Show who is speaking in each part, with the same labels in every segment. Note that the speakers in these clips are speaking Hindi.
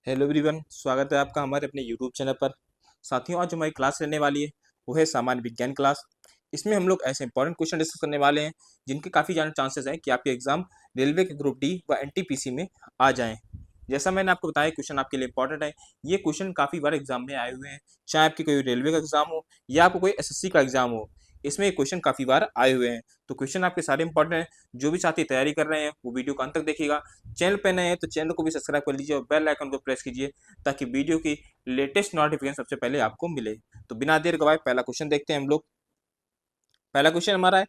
Speaker 1: हेलो एवरीवन, स्वागत है आपका हमारे अपने यूट्यूब चैनल पर। साथियों, आज जो हमारी क्लास रहने वाली है वो है सामान्य विज्ञान क्लास। इसमें हम लोग ऐसे इंपॉर्टेंट क्वेश्चन डिस्कस करने वाले हैं जिनके काफ़ी ज़्यादा चांसेस हैं कि आपके एग्जाम रेलवे के ग्रुप डी व एनटीपीसी में आ जाएं। जैसा मैंने आपको बताया, क्वेश्चन आपके लिए इंपॉर्टेंट है। ये क्वेश्चन काफ़ी बार एग्जाम में आए हुए हैं, चाहे आपकी कोई रेलवे का एग्जाम हो या आपको कोई एसएससी का एग्जाम हो, इसमें ये क्वेश्चन काफ़ी बार आए हुए हैं। तो क्वेश्चन आपके सारे इंपॉर्टेंट हैं। जो भी साथी तैयारी कर रहे हैं वो वीडियो को अंत तक देखिएगा। चैनल पर नए हैं तो चैनल को भी सब्सक्राइब कर लीजिए और बेल आइकन को प्रेस कीजिए ताकि वीडियो की लेटेस्ट नोटिफिकेशन सबसे पहले आपको मिले। तो बिना देर गवाए पहला क्वेश्चन देखते हैं हम लोग। पहला क्वेश्चन हमारा है,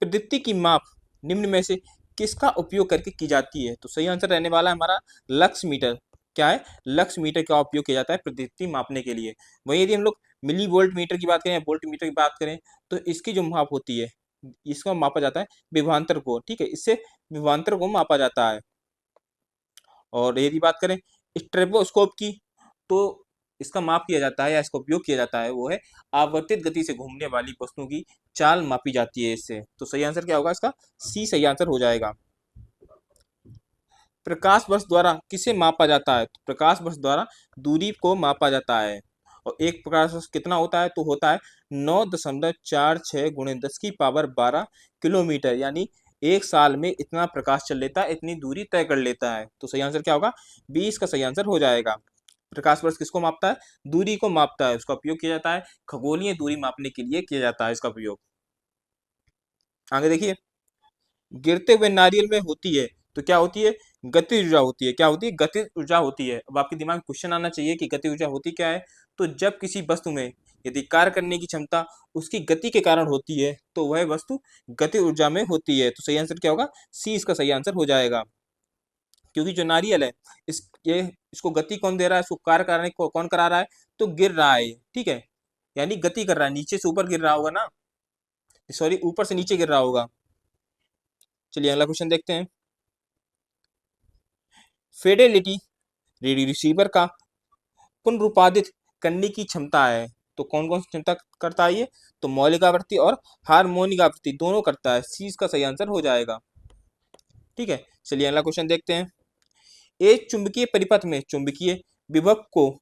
Speaker 1: प्रदीप्ति की माप निम्न में से किसका उपयोग करके की जाती है? तो सही आंसर रहने वाला है हमारा लक्स मीटर। क्या है? लक्स मीटर का उपयोग किया जाता है प्रदीप्ति मापने के लिए। वहीं यदि हम लोग मिली वोल्ट मीटर की बात करें या वोल्ट मीटर की बात करें तो इसकी जो माप होती है, इसको मापा जाता है विभवांतर को। ठीक है, इससे विभवांतर को मापा जाता है। और यदि बात करें स्ट्रेबोस्कोप की, तो इसका माप किया जाता है या इसका उपयोग किया जाता है वो है आवर्तित गति से घूमने वाली वस्तुओं की चाल मापी जाती है इससे। तो सही आंसर क्या होगा इसका? सी सही आंसर हो जाएगा। प्रकाश वर्ष द्वारा किसे मापा जाता है? तो प्रकाश वर्ष द्वारा दूरी को मापा जाता है। और एक प्रकाश वर्ष कितना होता है? तो होता है 9.46 गुणे 10⁻12 किलोमीटर, यानी एक साल में इतना प्रकाश चल लेता है, इतनी दूरी तय कर लेता है। तो सही आंसर क्या होगा? 20 का सही आंसर हो जाएगा। प्रकाश वर्ष किसको मापता है? दूरी को मापता है। उसका उपयोग किया जाता है खगोलीय दूरी मापने के लिए किया जाता है इसका उपयोग। आगे देखिए, गिरते हुए नारियल में होती है तो क्या होती है? गति ऊर्जा होती है। क्या होती है? गति ऊर्जा होती है। अब आपके दिमाग में क्वेश्चन आना चाहिए कि गति ऊर्जा होती क्या है। तो जब किसी वस्तु में यदि कार्य करने की क्षमता उसकी गति के कारण होती है तो वह वस्तु गति ऊर्जा में होती है। तो सही आंसर क्या होगा? सी इसका सही आंसर हो जाएगा। क्योंकि जो नारियल है, इसको गति कौन दे रहा है? इसको कार्य कराने को कौन करा रहा है? तो गिर रहा है। ठीक है, यानी गति कर रहा है, नीचे से ऊपर गिर रहा होगा ना, सॉरी ऊपर से नीचे गिर रहा होगा। चलिए अगला क्वेश्चन देखते हैं। फिडेलिटी रेडियो रिसीवर का पुनरुत्पादित करने की क्षमता है। तो कौन कौन सी क्षमता करता है ये? तो मौलिक आवृत्ति और हार्मोनिक आवृत्ति दोनों करता है। सी इसका सही आंसर हो जाएगा। ठीक है, चलिए अगला क्वेश्चन देखते हैं। एक चुंबकीय परिपथ में चुंबकीय विभव को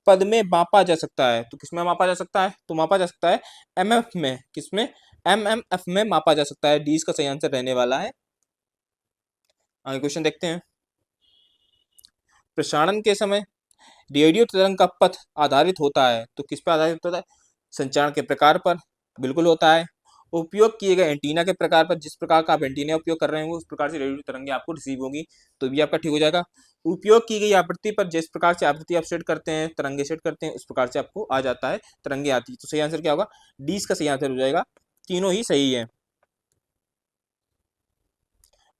Speaker 1: पद में मापा जा सकता है। तो किसमें मापा जा सकता है? तो मापा जा सकता है एमएफ में। किसमें? एमएमएफ में मापा जा सकता है। डी इसका सही आंसर रहने वाला है। आगे क्वेश्चन देखते हैं। प्रसारण के समय रेडियो तरंग का पथ आधारित होता है। तो किस पर आधारित होता है? संचारण के प्रकार पर बिल्कुल होता है। उपयोग किए गए एंटीना के प्रकार पर, जिस प्रकार का आप एंटीना उपयोग कर रहे होंगे उस प्रकार से रेडियो तरंगें आपको रिसीव होंगी। तो भी आपका ठीक हो जाएगा। उपयोग की गई आवृत्ति पर, जिस प्रकार से आवृत्ति आप सेट करते हैं, तरंगे सेट करते हैं, उस प्रकार से आपको आ जाता है, तरंगे आती है। तो सही आंसर क्या होगा? डी इसका सही आंसर हो जाएगा। तीनों ही सही है।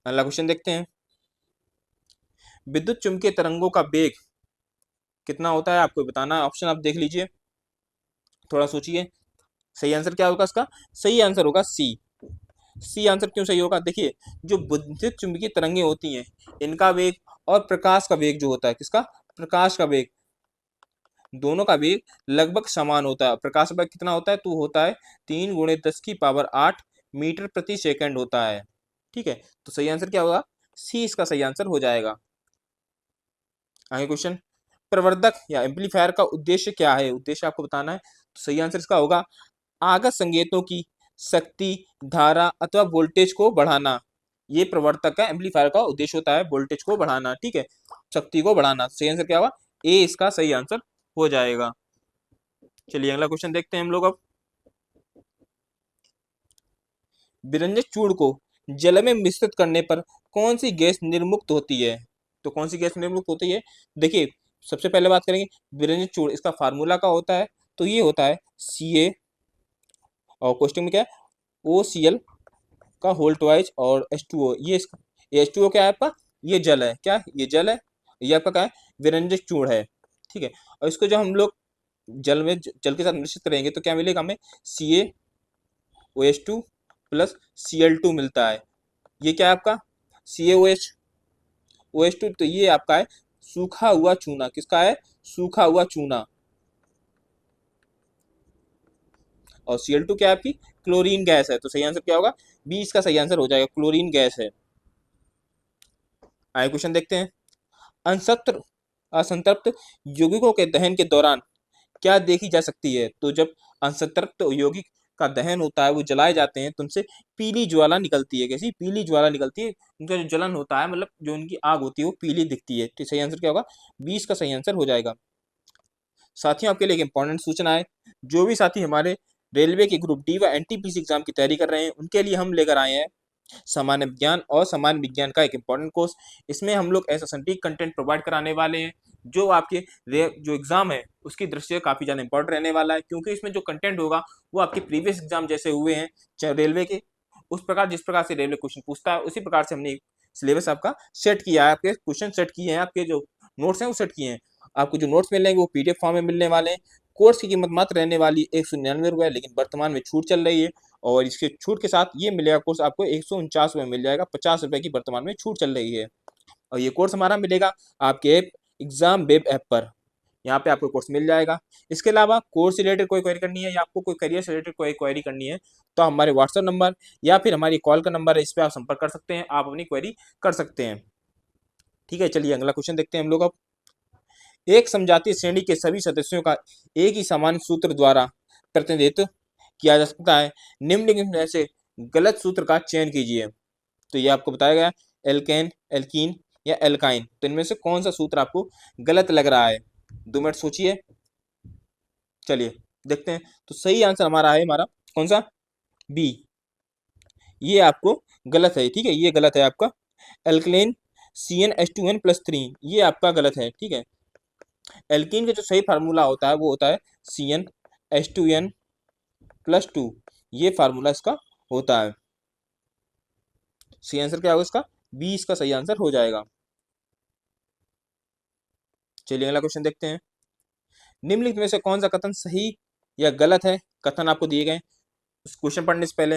Speaker 1: अगला क्वेश्चन देखते हैं। विद्युत चुम्बकीय तरंगों का वेग कितना होता है आपको बताना है। ऑप्शन आप देख लीजिए, थोड़ा सोचिए। सही आंसर क्या होगा इसका? सही आंसर होगा सी। सी आंसर क्यों सही होगा? देखिए, जो विद्युत चुम्बकीय तरंगे होती हैं इनका वेग और प्रकाश का वेग जो होता है, किसका? प्रकाश का वेग, दोनों का वेग लगभग समान होता है। प्रकाश का वेग कितना होता है? तो होता है 3 × 10⁸ मीटर प्रति सेकंड होता है। ठीक है, तो सही आंसर क्या होगा? सी इसका सही आंसर हो जाएगा। आगे क्वेश्चन, प्रवर्धक या एम्पलीफायर का उद्देश्य क्या है? उद्देश्य आपको बताना है। तो सही आंसर इसका होगा आगत संकेतों की शक्ति, धारा अथवा वोल्टेज को बढ़ाना। ये प्रवर्तक का, एम्पलीफायर का उद्देश्य होता है वोल्टेज को बढ़ाना। ठीक है, शक्ति को बढ़ाना। सही आंसर क्या होगा? ए इसका सही आंसर हो जाएगा। चलिए अगला क्वेश्चन देखते हैं हम लोग अब। विरंजक चूर्ण को जल में मिश्रित करने पर कौन सी गैस निर्मुक्त होती है? तो कौन सी गैस निर्मुक्त होती है? देखिए, सबसे पहले बात करेंगे विरंजक चूर्ण, इसका फार्मूला का होता है। तो ये होता है Ca, और क्वेश्चन में क्या है? OCl का होल ट्वाइस और H2O। ये H2O क्या है आपका? ये जल है। क्या? ये जल है। ये आपका क्या है? विरंजक चूर्ण है। ठीक है, और इसको जब हम लोग जल के साथ मिश्रित करेंगे तो क्या मिलेगा हमें? CaOH2 प्लस Cl2 मिलता है। ये क्या है आपका? CaOH2। तो ये आपका है सूखा हुआ चूना। किसका है? सूखा हुआ चूना। और Cl2 क्या है आपकी? क्लोरीन गैस है। तो सही आंसर क्या होगा? बी इसका सही आंसर हो जाएगा, क्लोरीन गैस है। आगे क्वेश्चन देखते हैं। अनसत्र असंतृप्त यौगिकों के दहन के दौरान क्या देखी जा सकती है? तो जब असंतृप्त यौगिक का दहन होता है, वो जलाए जाते हैं, तो उनसे पीली ज्वाला निकलती है। कैसी पीली ज्वाला निकलती है? उनका जो जलन होता है, मतलब जो उनकी आग होती है वो पीली दिखती है। तो सही आंसर क्या होगा? 20 का सही आंसर हो जाएगा। साथियों, आपके लिए एक इंपॉर्टेंट सूचना है। जो भी साथी हमारे रेलवे के ग्रुप डी व एनटीपीसी एग्जाम की तैयारी कर रहे हैं, उनके लिए हम लेकर आए हैं सामान्य विज्ञान और सामान्य विज्ञान का एक इंपॉर्टेंट कोर्स। इसमें हम लोग ऐसा सटीक कंटेंट प्रोवाइड कराने वाले हैं जो आपके जो एग्जाम है उसकी दृष्टि से काफी ज्यादा इंपॉर्टेंट रहने वाला है, क्योंकि इसमें जो कंटेंट होगा वो आपके प्रीवियस एग्जाम जैसे हुए हैं चाहे रेलवे के, उस प्रकार जिस प्रकार से रेलवे क्वेश्चन पूछता है उसी प्रकार से हमने सिलेबस आपका सेट किया है, आपके क्वेश्चन सेट किए हैं, आपके जो नोट्स हैं वो सेट किए हैं। आपको जो नोट्स मिलेंगे वो पीडीएफ फॉर्म में मिलने वाले हैं। कोर्स की कीमत मात्र रहने वाली 199 रुपये, लेकिन वर्तमान में छूट चल रही है और इसके छूट के साथ ये मिलेगा कोर्स आपको 149 रुपये मिल जाएगा। 50 रुपये की वर्तमान में छूट चल रही है और ये कोर्स हमारा मिलेगा आपके एग्जाम वेब ऐप पर। यहाँ पे आपको कोर्स मिल जाएगा। इसके अलावा कोर्स रिलेटेड कोई क्वेरी करनी है या आपको कोई करियर से रिलेटेड कोई क्वेरी करनी है तो हमारे व्हाट्सएप नंबर या फिर हमारी कॉल का नंबर है, इस पर आप संपर्क कर सकते हैं, आप अपनी क्वेरी कर सकते हैं। ठीक है, चलिए अगला क्वेश्चन देखते हैं हम लोग अब। एक समजातीय श्रेणी के सभी सदस्यों का एक ही सामान्य सूत्र द्वारा प्रतिनिधित्व किया जा सकता है। निम्नलिखित में से गलत सूत्र का चयन कीजिए। तो ये आपको बताया गया एल्केन, एल्कीन या एल्काइन। तो इनमें से कौन सा सूत्र आपको गलत लग रहा है? 2 मिनट सोचिए। चलिए देखते हैं। तो सही आंसर हमारा है, हमारा कौन सा? बी। ये आपको गलत है, ठीक है, ये गलत है आपका। एल्कलेन CnH2n+3 ये आपका गलत है, ठीक है। एल्कीन का जो सही फार्मूला होता है वो होता है CnH2n+2, ये फार्मूला इसका होता है। सही आंसर क्या होगा इसका? 20 का सही आंसर हो जाएगा। चलिए अगला क्वेश्चन देखते हैं। निम्नलिखित में से कौन सा कथन सही या गलत है? कथन आपको दिए गए। उस क्वेश्चन पढ़ने से पहले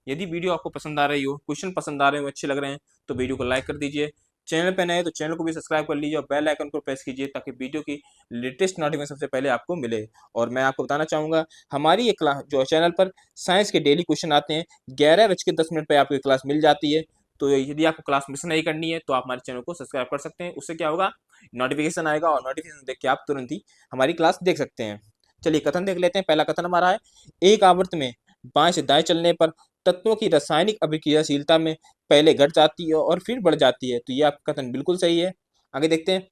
Speaker 1: यदि वीडियो आपको पसंद आ रही हो, क्वेश्चन पसंद आ रहे हो, अच्छे लग रहे हैं तो वीडियो को लाइक कर दीजिए। चैनल पे नए तो चैनल को भी सब्सक्राइब कर लीजिए और बेल आइकन को प्रेस कीजिए ताकि वीडियो की लेटेस्ट नोटिफिकेशन सबसे पहले आपको मिले। और मैं आपको बताना चाहूँगा हमारी ये क्लास जो चैनल पर साइंस के डेली क्वेश्चन आते हैं 11:10 पर आपको क्लास मिल जाती है। तो यदि आपको क्लास मिस नहीं करनी है तो आप हमारे चैनल को सब्सक्राइब कर सकते हैं। उससे क्या होगा, नोटिफिकेशन आएगा और नोटिफिकेशन देख के आप तुरंत ही हमारी क्लास देख सकते हैं। चलिए कथन देख लेते हैं। पहला कथन हमारा है, एक आवर्त में बाएं से दाएं चलने पर तत्वों की रासायनिक अभिक्रियाशीलता में पहले घट जाती है और फिर बढ़ जाती है। तो ये आपका कथन बिल्कुल सही है। आगे देखते हैं।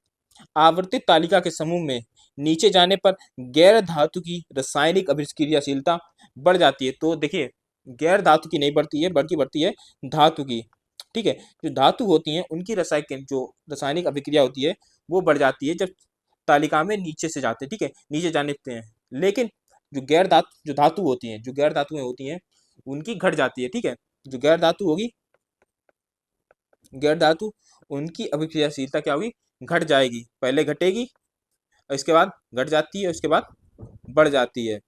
Speaker 1: आवर्तित तालिका के समूह में नीचे जाने पर गैर धातु की रासायनिक अभिक्रियाशीलता बढ़ जाती है। तो देखिए गैर धातु की नहीं बढ़ती है बल्कि बढ़ती है धातु की, ठीक है। जो धातु होती हैं उनकी रासायनिक अभिक्रिया होती है वो बढ़ जाती है जब तालिका में नीचे से जाते हैं, ठीक है, नीचे जाने लगते हैं। लेकिन जो धातु होती हैं, जो गैर धातुएं होती हैं उनकी घट जाती है, ठीक है। जो गैर धातु होगी, गैर धातु, उनकी अभिक्रियाशीलता क्या होगी? घट जाएगी। पहले घटेगी और इसके बाद घट जाती है, उसके बाद बढ़ जाती है।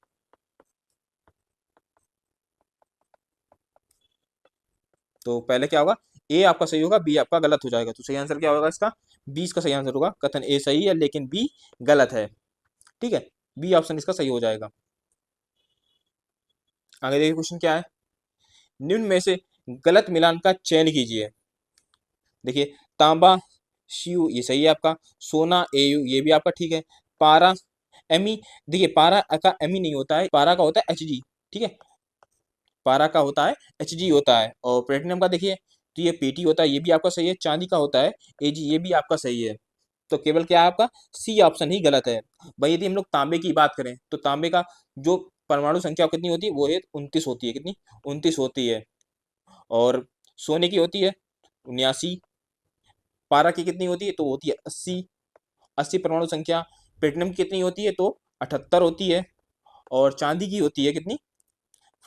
Speaker 1: तो पहले क्या होगा? ए आपका सही होगा, बी आपका गलत हो जाएगा। तो सही आंसर क्या होगा इसका? 20 का सही आंसर होगा। कथन ए सही है लेकिन बी गलत है, ठीक है। बी ऑप्शन इसका सही हो जाएगा। आगे देखिए क्वेश्चन क्या है। निम्न में से गलत मिलान का चयन कीजिए। देखिए तांबा CU ये सही है आपका, सोना AU ये भी आपका ठीक है, पारा Me, देखिए पारा का Me नहीं होता है, पारा का होता है Hg, ठीक है, पारा का होता है Hg होता है। और प्लेटिनम का देखिए तो ये PT होता है, ये भी आपका सही है। चांदी का होता है Ag, ये भी आपका सही है। तो केवल क्या है आपका सी ऑप्शन ही गलत है। भाई यदि हम लोग तांबे की बात करें तो तांबे का जो परमाणु संख्या कितनी होती है वो है 29 होती है। कितनी? 29 होती है। और सोने की होती है 79। पारा की कितनी होती है? तो होती है 80। 80 परमाणु संख्या। प्लेटिनम की कितनी होती है? तो 78 होती है। और चांदी की होती है कितनी?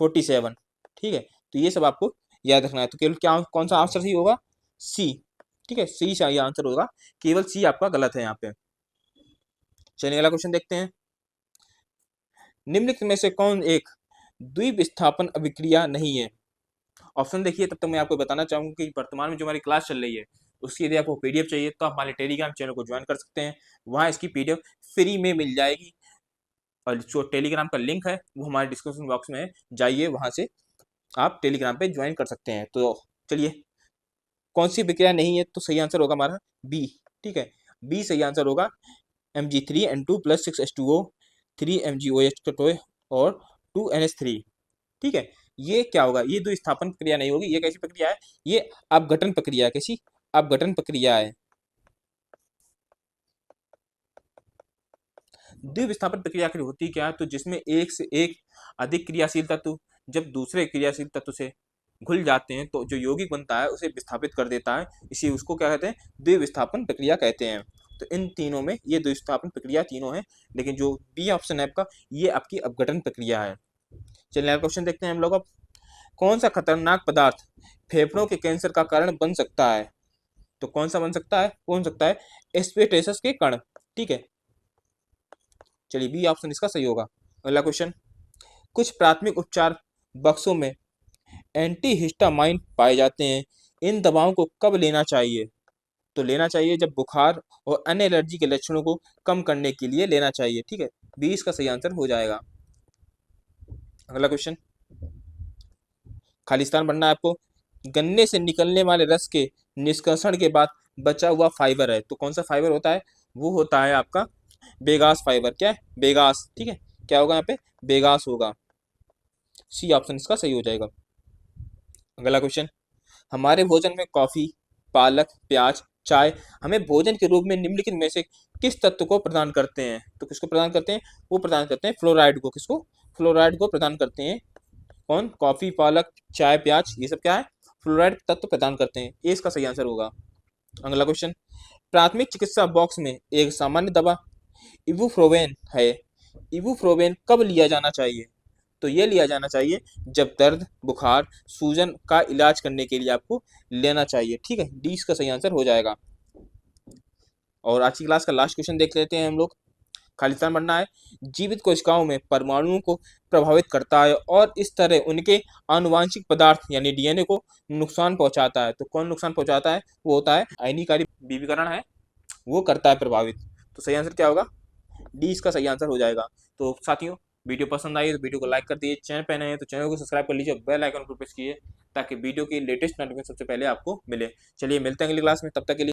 Speaker 1: 47, ठीक है। तो ये सब आपको याद रखना है। तो केवल क्या कौन सा आंसर सही होगा? सी, ठीक है, सी सही आंसर होगा। केवल सी आपका गलत है यहाँ पे। चलिए अगला क्वेश्चन देखते हैं। निम्नलिखित में से कौन एक द्विविस्थापन अभिक्रिया नहीं है? ऑप्शन देखिए। तब तक मैं आपको बताना चाहूंगा कि वर्तमान में जो हमारी क्लास चल रही है उसकी यदि आपको पीडीएफ चाहिए तो आप हमारे टेलीग्राम चैनल को ज्वाइन कर सकते हैं। वहाँ इसकी पीडीएफ फ्री में मिल जाएगी और जो टेलीग्राम का लिंक है वो हमारे डिस्क्रिप्शन बॉक्स में है, जाइए वहाँ से आप टेलीग्राम पे ज्वाइन कर सकते हैं। तो चलिए कौन सी विक्रिया नहीं है? तो सही आंसर होगा हमारा बी, ठीक है। बी सही आंसर होगा Mg3N2 + 6H2O 3 MgOH और 2NH3। ठीक है, ये क्या होगा, ये दो स्थापन प्रक्रिया नहीं होगी, ये कैसी प्रक्रिया है, ये अपघटन प्रक्रिया है। कैसी? अपघटन प्रक्रिया है। द्विविस्थापन प्रक्रिया आखिर होती क्या है? तो जिसमें एक से एक अधिक क्रियाशील तत्व जब दूसरे क्रियाशील तत्व से घुल जाते हैं तो जो यौगिक बनता है उसे विस्थापित कर देता है, इसी उसको क्या कहते हैं? द्विविस्थापन प्रक्रिया कहते हैं। तो इन तीनों में ये द्विविस्थापन प्रक्रिया तीनों है, लेकिन जो बी ऑप्शन है आपका, ये आपकी अपघटन प्रक्रिया है। चलिए अगला क्वेश्चन देखते हैं हम लोग अब। कौन सा खतरनाक पदार्थ फेफड़ों के कैंसर का कारण बन सकता है? तो कौन सा बन सकता है? कौन सकता है? एस्पेटेसस के कण। ठीक है, चलिए बी ऑप्शन इसका सही होगा। अगला क्वेश्चन, कुछ प्राथमिक उपचार बक्सों में एंटीहिस्टामाइन पाए जाते हैं, इन दवाओं को कब लेना चाहिए? तो लेना चाहिए जब बुखार और अन्य एलर्जी के लक्षणों को कम करने के लिए लेना चाहिए। ठीक है, बी इसका सही आंसर हो जाएगा। अगला क्वेश्चन, खालिस्तान बनना है आपको। गन्ने से निकलने वाले रस के निष्कर्षण के बाद बचा हुआ फाइबर है, तो कौन सा फाइबर होता है? वो होता है आपका बेगास फाइबर। क्या है? बेगास। ठीक है, क्या होगा यहाँ पे? बेगास होगा। सी ऑप्शन इसका सही हो जाएगा। अगला क्वेश्चन, हमारे भोजन में कॉफी, पालक, प्याज, चाय हमें भोजन के रूप में निम्नलिखित में से किस तत्व को प्रदान करते हैं? तो किसको प्रदान करते हैं? वो प्रदान करते हैं फ्लोराइड को। किसको? फ्लोराइड को प्रदान करते हैं। कौन? कॉफी, पालक, चाय, प्याज, ये सब क्या है? फ्लोराइड तत्व प्रदान करते हैं। ये इसका सही आंसर होगा। अगला क्वेश्चन, प्राथमिक चिकित्सा बॉक्स में एक सामान्य दवा इबुप्रोफेन है, इबुप्रोफेन कब लिया जाना चाहिए? तो ये लिया जाना चाहिए जब दर्द, बुखार, सूजन का इलाज करने के लिए आपको लेना चाहिए। ठीक है, डी इसका सही आंसर हो जाएगा। और आज की क्लास का लास्ट क्वेश्चन देख लेते हैं हम लोग। खालिस्तान बनना है। जीवित कोशिकाओं में परमाणुओं को प्रभावित करता है और इस तरह उनके आनुवांशिक पदार्थ यानी डीएनए को नुकसान पहुंचाता है। तो कौन नुकसान पहुंचाता है? वो होता है आयनीकारी विभीकरण है, वो करता है प्रभावित। तो सही आंसर क्या होगा? डी इसका सही आंसर हो जाएगा। तो साथियों, वीडियो पसंद आई तो वीडियो को लाइक कर दिए, चैनल पे नए हैं तो चैनल को सब्सक्राइब कर लीजिए, बेल आइकन को प्रेस कीजिए ताकि वीडियो की लेटेस्ट नोटिफिकेशन सबसे पहले आपको मिले। चलिए मिलते हैं अगली क्लास में, तब तक के लिए।